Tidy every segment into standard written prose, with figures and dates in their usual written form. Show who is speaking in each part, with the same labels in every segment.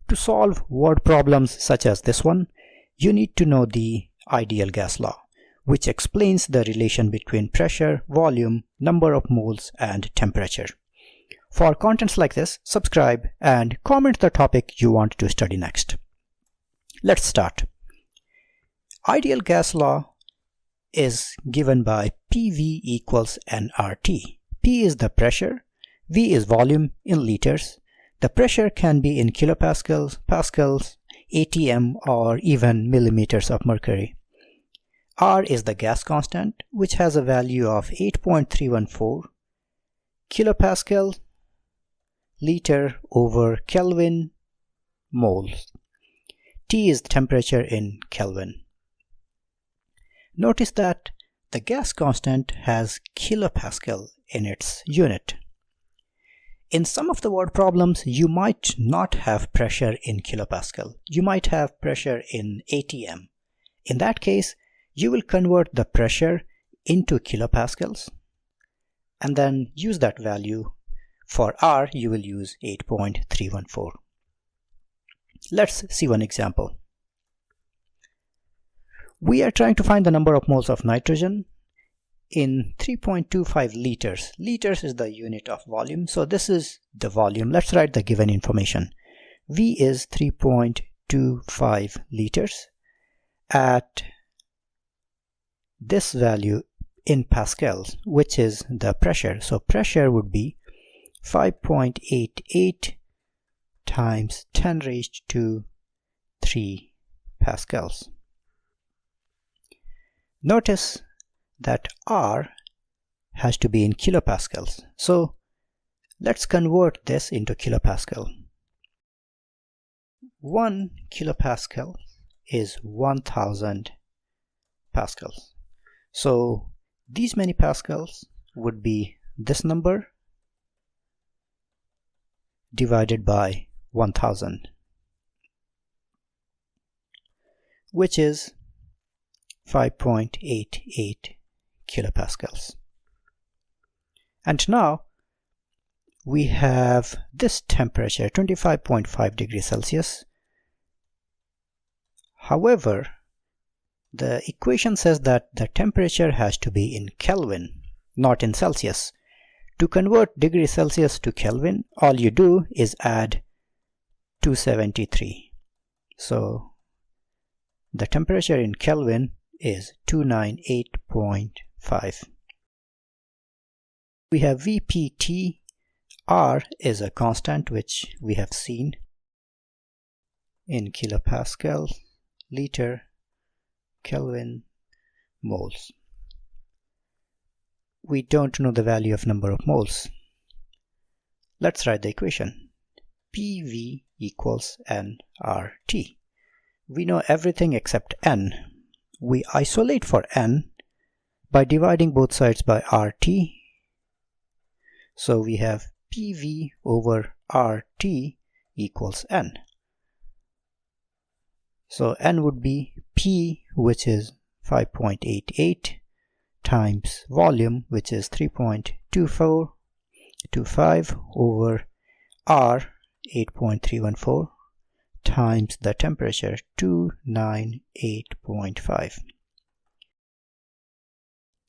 Speaker 1: To solve word problems such as this one, you need to know the ideal gas law, which explains the relation between pressure, volume, number of moles, and temperature. For contents like this, subscribe and comment the topic you want to study next. Let's start. Ideal gas law is given by PV equals nRT. P is the pressure, V is volume in liters. The pressure can be in kilopascals, pascals, atm, or even millimeters of mercury. R is the gas constant, which has a value of 8.314 kilopascal liter over Kelvin moles. T is the temperature in Kelvin. Notice that the gas constant has kilopascal in its unit. In some of the word problems, you might not have pressure in kilopascal. You might have pressure in atm. In that case, you will convert the pressure into kilopascals and then use that value. For R, you will use 8.314. Let's see one example. We are trying to find the number of moles of nitrogen in 3.25 liters. Liters is the unit of volume, so this is the volume. Let's write the given information. V is 3.25 liters at this value in pascals, which is the pressure. So pressure would be 5.88 times 10 raised to 3 pascals. Notice that R has to be in kilopascals. So let's convert this into kilopascal. 1 kilopascal is 1000 pascals. So these many pascals would be this number divided by 1000, which is 5.88 kilopascals. And now we have this temperature, 25.5 degrees Celsius. However, the equation says that the temperature has to be in Kelvin, not in Celsius. To convert degrees Celsius to Kelvin, all you do is add 273. So the temperature in Kelvin is 298.5. We have VPT. R is a constant which we have seen in kilopascal, liter, Kelvin, moles. We don't know the value of number of moles. Let's write the equation. PV equals nRT. We know everything except N. We isolate for N by dividing both sides by RT. So we have PV over RT equals N. So N would be P, which is 5.88, times volume, which is 3.2425, over R, 8.314, times the temperature, 298.5.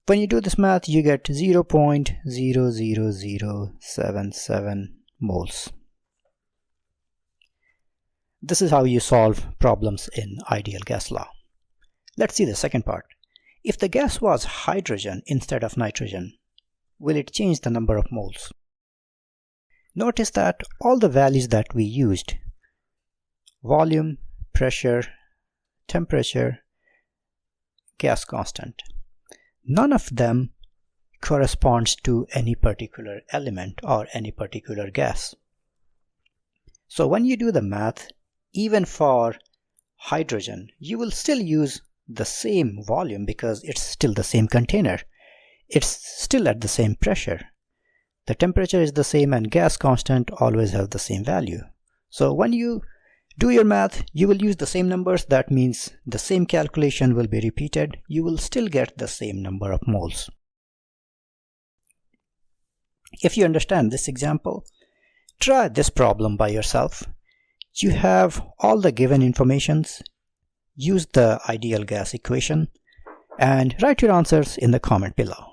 Speaker 1: When you do this math, you get 0.00077 moles. This is how you solve problems in ideal gas law. Let's see the second part. If the gas was hydrogen instead of nitrogen, will it change the number of moles? Notice that all the values that we used, volume, pressure, temperature, gas constant, none of them corresponds to any particular element or any particular gas. So when you do the math, even for hydrogen, you will still use the same volume because it's still the same container. It's still at the same pressure. The temperature is the same and gas constant always have the same value. So when you do your math, you will use the same numbers. That means the same calculation will be repeated. You will still get the same number of moles. If you understand this example, try this problem by yourself. You have all the given informations. Use the ideal gas equation and write your answers in the comment below.